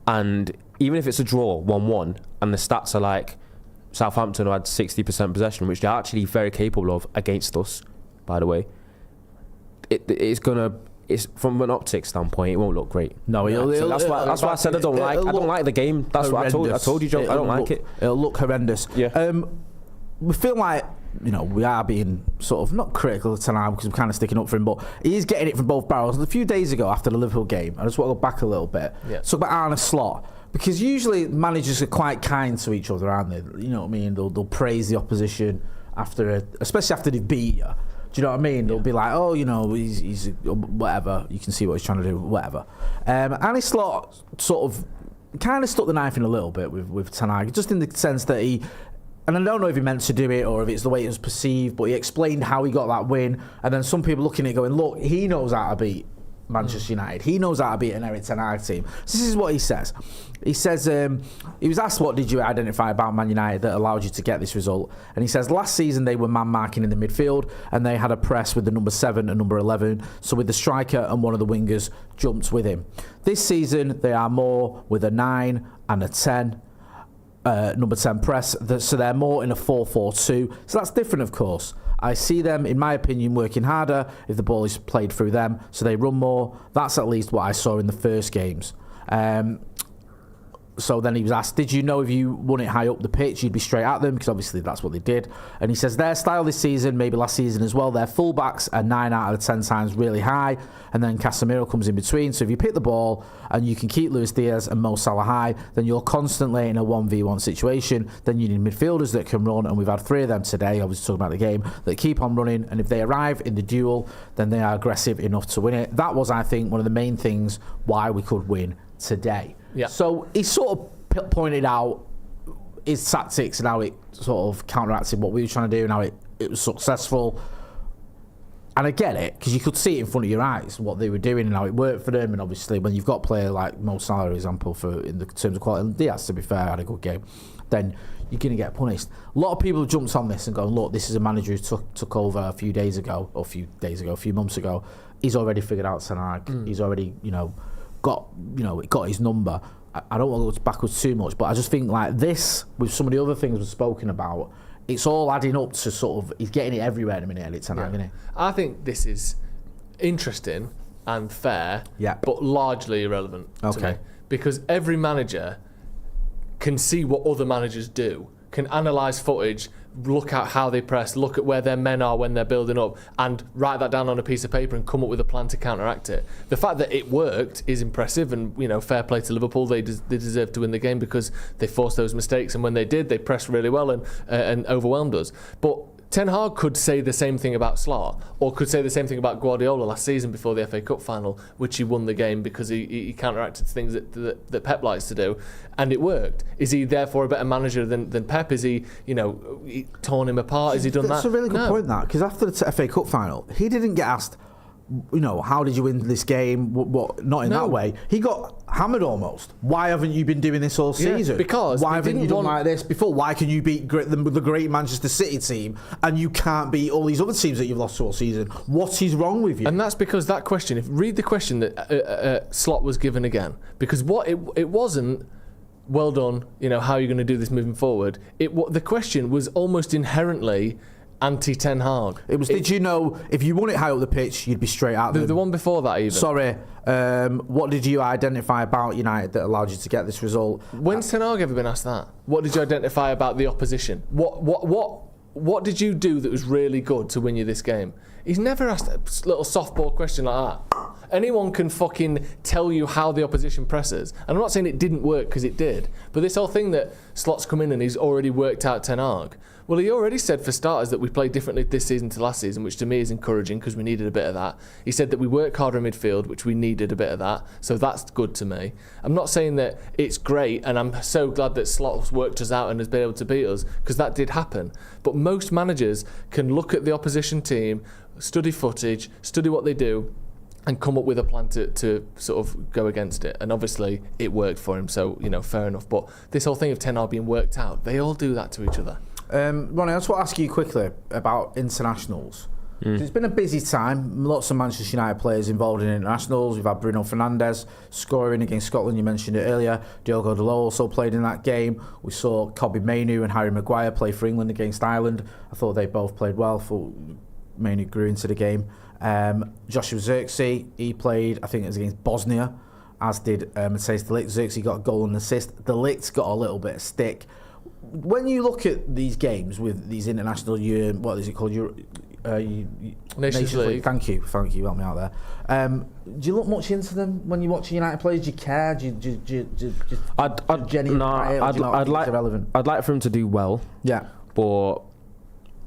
and even if it's a draw 1-1, and the stats are like Southampton had 60% possession, which they're actually very capable of against us, by the way, it's from an optics standpoint, it won't look great. No, that's why I said I don't like the game. That's what I told you, Joe. I don't like it. It'll look horrendous. Yeah. We feel like, we are being sort of not critical of ten Hag because we're kind of sticking up for him, but he is getting it from both barrels. And a few days ago after the Liverpool game, I just want to go back a little bit. Yeah. Talk about Arne Slot, because usually managers are quite kind to each other, aren't they? You know what I mean? They'll praise the opposition especially after they've beat you. Do you know what I mean? They'll be like, oh, he's whatever. You can see what he's trying to do, whatever. Arne Slot sort of kind of stuck the knife in a little bit with ten Hag, just in the sense that and I don't know if he meant to do it or if it's the way it was perceived, but he explained how he got that win. And then some people looking at it going, look, he knows how to beat Manchester United. He knows how to beat an Erik ten Hag team. So this is what he says. He says, he was asked, what did you identify about Man United that allowed you to get this result? And he says, last season they were man-marking in the midfield and they had a press with the number 7 and number 11. So with the striker and one of the wingers jumped with him. This season they are more with a 9 and a 10. Number 10 press, so they're more in a 4-4-2. So that's different, of course. I see them, in my opinion, working harder if the ball is played through them, so they run more. That's at least what I saw in the first games. So then he was asked, did you know if you won it high up the pitch, you'd be straight at them? Because obviously that's what they did. And he says their style this season, maybe last season as well, their fullbacks are 9 out of 10 times really high. And then Casemiro comes in between. So if you pick the ball and you can keep Luis Diaz and Mo Salah high, then you're constantly in a 1v1 situation. Then you need midfielders that can run. And we've had 3 of them today, obviously talking about the game, that keep on running. And if they arrive in the duel, then they are aggressive enough to win it. That was, I think, one of the main things why we could win today. Yeah. So he sort of pointed out his tactics and how it sort of counteracted what we were trying to do and how it was successful. And I get it, because you could see it in front of your eyes what they were doing and how it worked for them. And obviously, when you've got a player like Mo Salah, for example, in the terms of quality, and Diaz, to be fair, had a good game, then you're going to get punished. A lot of people have jumped on this and gone, look, this is a manager who took over a few months ago. He's already figured out Ten Hag. He's already, got his number. I don't want to go backwards too much, but I just think like this, with some of the other things we've spoken about, it's all adding up to sort of, he's getting it everywhere in a minute, Erik Ten Hag, isn't he? I think this is interesting and fair, but largely irrelevant to me. Because every manager can see what other managers do, can analyse footage, look at how they press, look at where their men are when they're building up, and write that down on a piece of paper and come up with a plan to counteract it. The fact that it worked is impressive, and fair play to Liverpool. They deserve to win the game because they forced those mistakes, and when they did, they pressed really well and overwhelmed us. But Ten Hag could say the same thing about Slot, or could say the same thing about Guardiola last season before the FA Cup final, which he won the game because he counteracted things that Pep likes to do, and it worked. Is he therefore a better manager than Pep? Is he torn him apart? Has he done that? That's a really good point, that, because after the FA Cup final, he didn't get asked, how did you win this game? What? Not in that way. He got hammered almost. Why haven't you been doing this all season? Because why haven't you done like this before? Why can you beat the great Manchester City team and you can't beat all these other teams that you've lost to all season? What is wrong with you? And that's because that question. Read the question that Slot was given again. Because it wasn't, well done. How are you going to do this moving forward? The question was almost inherently anti-Ten Hag. It was, did you know if you won it high up the pitch, you'd be straight out there? The one before that, even. Sorry, what did you identify about United that allowed you to get this result? When's Ten Hag ever been asked that? What did you identify about the opposition? What did you do that was really good to win you this game? He's never asked a little softball question like that. Anyone can fucking tell you how the opposition presses. And I'm not saying it didn't work, because it did. But this whole thing that Slot's come in and he's already worked out Ten Hag. Well, he already said, for starters, that we played differently this season to last season, which to me is encouraging because we needed a bit of that. He said that we work harder in midfield, which we needed a bit of that. So that's good to me. I'm not saying that it's great, and I'm so glad that Slot's worked us out and has been able to beat us, because that did happen. But most managers can look at the opposition team, study footage, study what they do, and come up with a plan to sort of go against it. And obviously it worked for him, so fair enough. But this whole thing of Ten Hag being worked out, they all do that to each other. Ronnie, I just want to ask you quickly about internationals. It's been a busy time. Lots of Manchester United players involved in internationals. We've had Bruno Fernandes scoring against Scotland. You mentioned it earlier. Diogo Dalot also played in that game. We saw Kobbie Mainoo and Harry Maguire play for England against Ireland. I thought they both played well. Mainoo grew into the game. Joshua Zirkzee, he played, I think it was against Bosnia, as did Matthijs de Ligt. Zirkzee got a goal and assist. De Ligt got a little bit of stick. When you look at these games with these international, what is it called? Nations League. Thank you, help me out there. Do you look much into them when you watch United players? Do you care? I'd like for him to do well. Yeah, but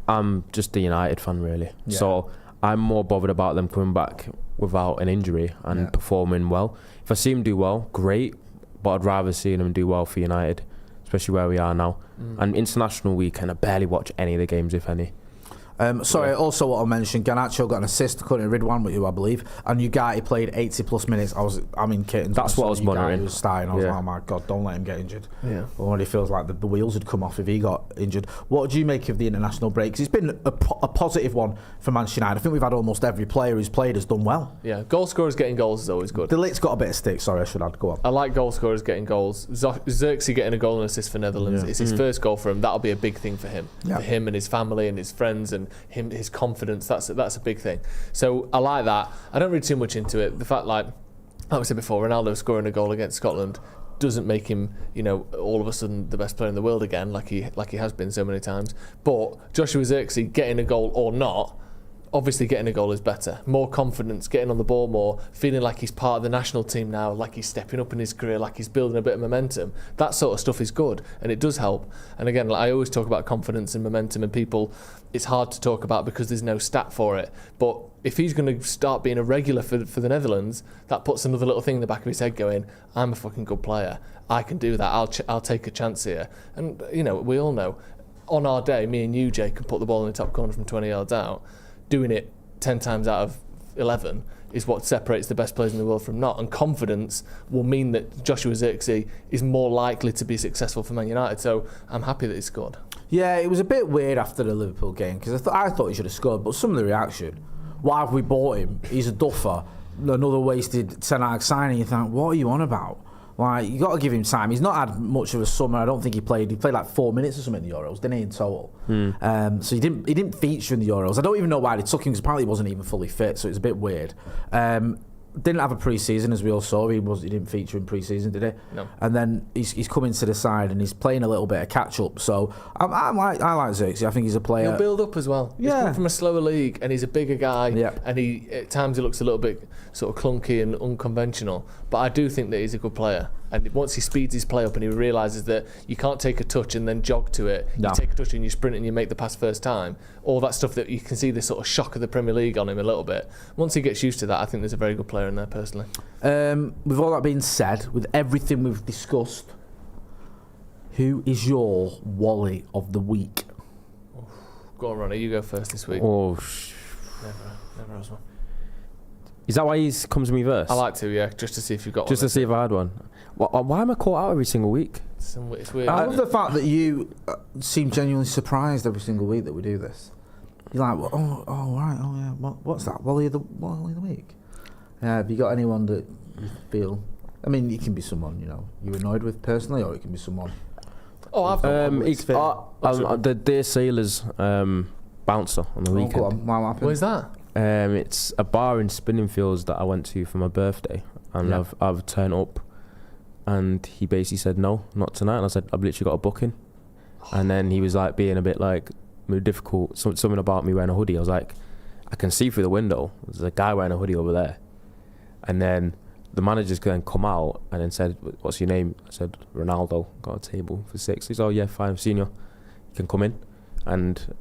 I'm just a United fan, really. Yeah. So I'm more bothered about them coming back without an injury and performing well. If I see him do well, great. But I'd rather see him do well for United, especially where we are now. And international weekend, I barely watch any of the games, if any. Also what I mentioned, Garnacho got an assist according to Ridwan, with you, I believe, and Ugarte played 80 plus minutes. I'm in kittens. That's what I was monitoring. He was starting. I was like, oh my God, don't let him get injured. Yeah. Already feels like the wheels had come off if he got injured. What do you make of the international breaks? It's been a positive one for Manchester United. I think we've had almost every player who's played has done well. Yeah, goal scorers getting goals is always good. De Ligt's got a bit of stick. Sorry, I should add. Go on. I like goal scorers getting goals. Zirkzee getting a goal and assist for Netherlands. It's his first goal for him. That'll be a big thing for him. Yeah. For him and his family and his friends and his confidence. That's a big thing. So I like that. I don't read too much into it. The fact, like I said before, Ronaldo scoring a goal against Scotland doesn't make him, all of a sudden the best player in the world again, like he has been so many times. But Joshua Zirkzee getting a goal or not, obviously getting a goal is better. More confidence, getting on the ball more, feeling like he's part of the national team now, like he's stepping up in his career, like he's building a bit of momentum. That sort of stuff is good, and it does help. And again, like I always talk about confidence and momentum, and people, it's hard to talk about because there's no stat for it. But if he's going to start being a regular for the Netherlands, that puts another little thing in the back of his head going, I'm a fucking good player. I can do that. I'll take a chance here. And, you know, we all know, on our day, me and you, Jay, can put the ball in the top corner from 20 yards out. Doing it 10 times out of 11 is what separates the best players in the world from not. And confidence will mean that Joshua Zirkzee is more likely to be successful for Man United. So I'm happy that he scored. Yeah, it was a bit weird after the Liverpool game because I thought he should have scored, but some of the reaction, why have we bought him? He's a duffer. Another wasted Ten Hag signing. You think, what are you on about? Like, you got to give him time. He's not had much of a summer. I don't think he played. He played like 4 minutes or something in the Euros, didn't he, in total? So he didn't feature in the Euros. I don't even know why they took him because apparently he wasn't even fully fit. So it's a bit weird. Didn't have a pre-season, as we all saw. He didn't feature in pre-season, did he? No. And then he's coming to the side and he's playing a little bit of catch-up. So I like Zirkzee. I think he's a player. He'll build up as well. Yeah. He's come from a slower league and he's a bigger guy. Yeah. And at times he looks a little bit sort of clunky and unconventional. But I do think that he's a good player. And once he speeds his play up and he realises that you can't take a touch and then jog to it. No. You take a touch and you sprint and you make the pass first time. All that stuff that you can see the sort of shock of the Premier League on him a little bit. Once he gets used to that, I think there's a very good player in there personally. With all that being said, with everything we've discussed, who is your Wally of the week? Go on, Ronnie, you go first this week. Oh, Never has one. is that why he comes to me first? I like to, yeah, just to see if you've got Just one. to see if I had one. Why am I caught out every single week? It's weird. I love the fact that you seem genuinely surprised every single week that we do this. You're like, well, right, yeah, what's that? Wally of the week? Have you got anyone that you feel? I mean, it can be someone you're annoyed with personally, or it can be someone. Oh, I've got one. The Dear Sailors bouncer on the weekend. Go on, what happened? Where's that? It's a bar in Spinningfields that I went to for my birthday, and Yeah. I've turned up, and he basically said no, not tonight. And I said I've literally got a booking, and then he was like being a bit like difficult. Something about me wearing a hoodie. I was like, I can see through the window. There's a guy wearing a hoodie over there, and then the manager's then come out and then said, "What's your name?" I said Ronaldo. Got a table for 6. He said, "Oh yeah, fine, senior, you can come in." And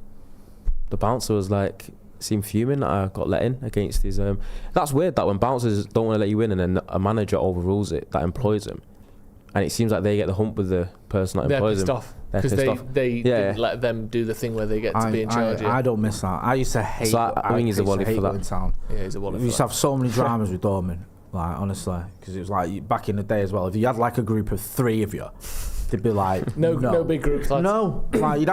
the bouncer was like, seemed fuming that I got let in against his. That's weird that when bouncers don't want to let you in and then a manager overrules it that employs them, and it seems like they get the hump with the person that employs them. They're pissed off because they didn't let them do the thing where they get to be in charge. I don't miss that. I used to hate. So I think he's a Wally for that. Town. Yeah, he's a Wally. We used to have so many dramas with Dorman, like honestly, because it was like back in the day as well. If you had like a group of 3 of you, they'd be like, no big groups. Like like you'd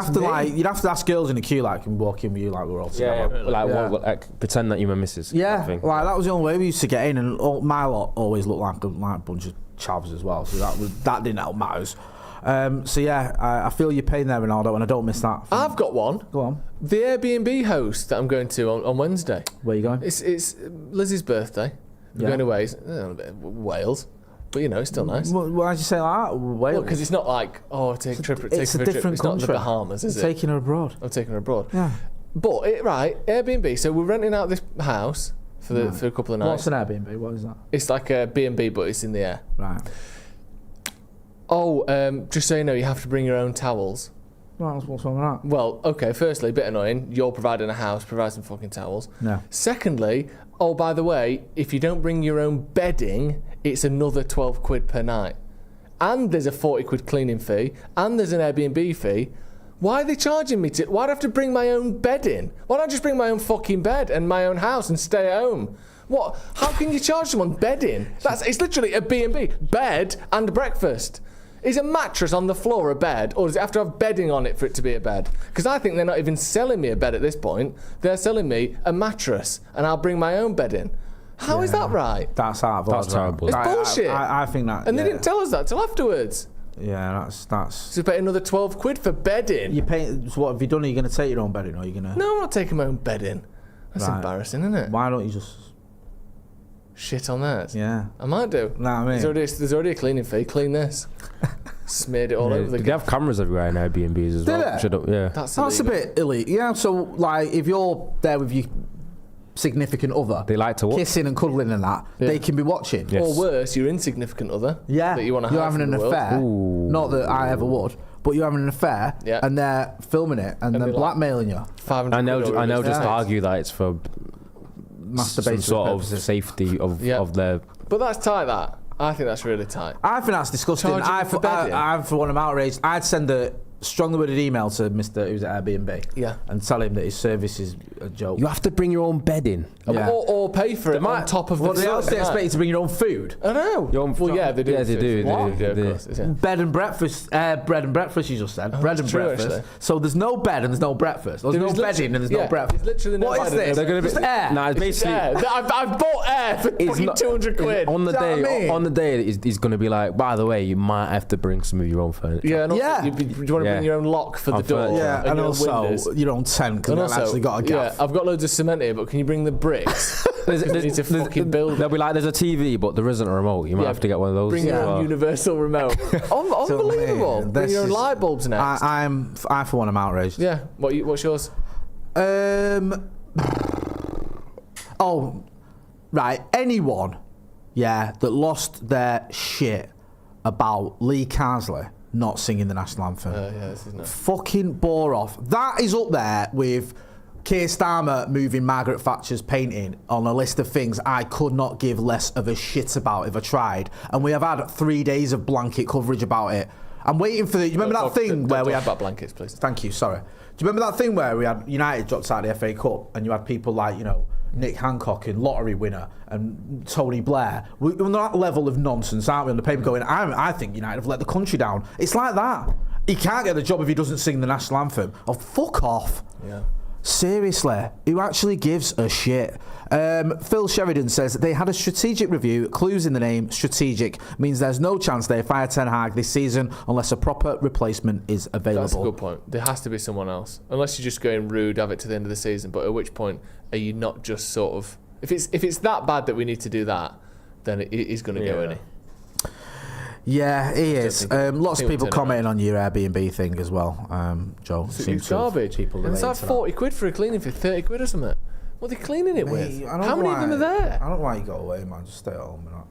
have to ask girls in the queue like, can walk in with you like we're all together. Like pretend that you're my missus. Yeah, like that was the only way we used to get in, and my lot always looked like a bunch of chavs as well. So that didn't help matters. So yeah, I feel your pain there, Ronaldo, and I don't miss that. I've got one. Go on. The Airbnb host that I'm going to on Wednesday. Where are you going? It's Lizzie's birthday. I'm going away. Wales. But it's still nice. Why'd you say like that? Wales? Because it's not like, take a trip. It's a different It's country. not the Bahamas, is it? Taking her abroad. I'm taking her abroad. Yeah. But Airbnb. So we're renting out this house for a couple of nights. What's an Airbnb? What is that? It's like a B&B, but it's in the air. Right. Just so you know, you have to bring your own towels. Well, what's wrong with that? Well, okay, firstly, a bit annoying. You're providing a house, provide some fucking towels. No. Secondly, by the way, if you don't bring your own bedding, it's another 12 quid per night. And there's a 40 quid cleaning fee, and there's an Airbnb fee. Why are they charging me why do I have to bring my own bed in? Why don't I just bring my own fucking bed and my own house and stay at home? What? How can you charge someone bedding? It's literally a B&B. Bed and breakfast. Is a mattress on the floor a bed, or does it have to have bedding on it for it to be a bed? Because I think they're not even selling me a bed at this point. They're selling me a mattress, and I'll bring my own bed in. How is that right? That's out of That's order. terrible. It's bullshit. I think that. And they didn't tell us that till afterwards. Yeah, that's. So pay another 12 quid for bedding. You pay. So what have you done? Are you going to take your own bedding, or are you going to? No, I'm not taking my own bed in. That's embarrassing, isn't it? Why don't you just shit on that? Yeah. I might do. Know what I mean? There's already a cleaning fee. Clean this. Smeared it all over the. They have cameras everywhere in Airbnbs as well. Yeah. That's a bit illegal. Yeah. So like, if you're there with your significant other, they like to watch. Kissing and cuddling and that, they can be watching. Yes. Or worse, your insignificant other. Yeah. That you want to You're have having from an the world. affair. Ooh. Not that I ever would, but you're having an affair, and they're filming it and then they're blackmailing you. 500 I know. quid Just Yeah. argue that it's for masturbatory sort purposes. of safety of their. But that's tight, that. I think that's really tight. I think that's disgusting. For one, I'm outraged. I'd send a strongly worded email to Mr. who's at Airbnb. Yeah. And tell him that his service is a joke. You have to bring your own bed in. Yeah. Or pay for it on top of the... What, they also expect you to bring your own food? I know. Well, yeah, they do. Yeah, they do. Bed and breakfast. Bread and breakfast, you just said. Bread and breakfast. Actually. So there's no bed and there's no breakfast. There's no bedding and there's no breakfast. There's literally no what is this? They're going to be air. Nah, it's basically air. I've bought air for fucking 200 quid. On the day, what I mean? on the day, he's going to be like, by the way, you might have to bring some of your own furniture. Yeah, and also, Yeah. do you want to bring your own lock for the door? Yeah, and your also windows? your own tent because you've actually got a gaff. Yeah, I've got loads of cement here, but can you bring the bricks? You need to fucking build They'll be like, there's a TV, but there isn't a remote. You might have to get one of those. Bring your own universal remote. Unbelievable. Bring your own light bulbs next. I for one, I'm outraged. Yeah. What's yours? Oh, right. Anyone, that lost their shit about Lee Carsley not singing the national anthem. This is nice. Fucking bore off. That is up there with Keir Starmer moving Margaret Thatcher's painting on a list of things I could not give less of a shit about if I tried. And we have had 3 days of blanket coverage about it. I'm waiting for the... You remember that thing where we had... about blankets, please. Thank you, sorry. Do you remember that thing where we had United dropped out of the FA Cup and you had people like, Nick Hancock and lottery winner and Tony Blair? We're on that level of nonsense, aren't we, on the paper going, I think United have let the country down. It's like that. He can't get the job if he doesn't sing the national anthem. Oh, fuck off. Yeah. Seriously, who actually gives a shit? Phil Sheridan says they had a strategic review. Clues in the name. Strategic means there's no chance they fire Ten Hag this season unless a proper replacement is available. That's a good point. There has to be someone else, unless you're just going rude, have it to the end of the season. But at which point are you not just sort of? If it's that bad that we need to do that, then it is going to go, isn't it? Yeah, he is. Lots of people commenting on your Airbnb thing as well, Joe. It's garbage. And it's like 40 quid for a cleaning fee, 30 quid or something. What are they cleaning it with? How many of them are there? I don't know why you go away, man. Just stay at home and not.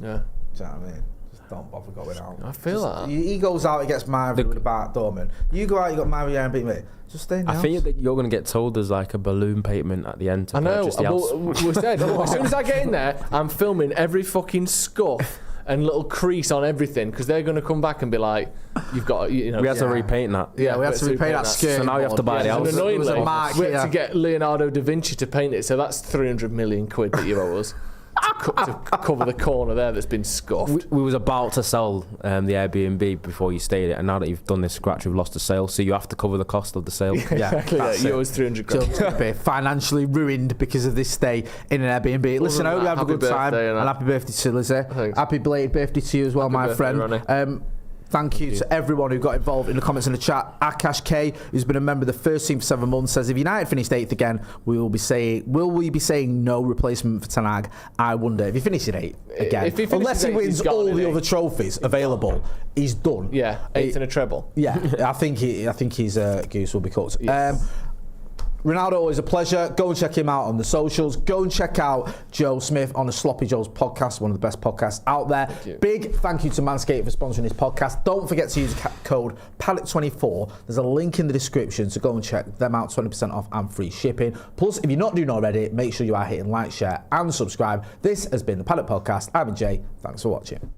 Yeah. Do you know what I mean? Just don't bother going out. I feel that. He goes out, he gets married with the back doorman. You go out, you got married with your Airbnb. Just stay in the house. I think that you're going to get told there's like a balloon payment at the end to purchase the house. We said, as soon as I get in there, I'm filming every fucking scuff and little crease on everything because they're going to come back and be like, "You've got, we had to repaint that. Yeah, we had to repaint that skirt. So now you have to buy the house. And annoyingly, we had to to get Leonardo da Vinci to paint it. So that's 300 million quid that you owe us to cover the corner there that's been scuffed. We was about to sell the Airbnb before you stayed it, and now that you've done this scratch, we've lost the sale. So you have to cover the cost of the sale. Exactly. You owe us 300 grand. Joe's going to be financially ruined because of this stay in an Airbnb. Listen, I hope you have a good time. And happy birthday to Lizzie. Thanks. Happy belated birthday to you as well, my friend. Thank you to everyone who got involved in the comments in the chat. Akash K, who's been a member of the first team for 7 months, says if United finished 8th again, will we be saying no replacement for Ten Hag? I wonder. If he finishes 8th again, unless he wins all the other trophies available, he's done. Yeah, 8th in a treble. Yeah, I think his goose will be cooked. Yes. Ronaldo, always a pleasure. Go and check him out on the socials. Go and check out Joe Smith on the Sloppy Joe's podcast, one of the best podcasts out there. Big thank you to Manscaped for sponsoring this podcast. Don't forget to use code Paddock24. There's a link in the description, so go and check them out. 20% off and free shipping. Plus, if you're not doing already, make sure you are hitting like, share and subscribe. This has been the Paddock Podcast. I've been Jay. Thanks for watching.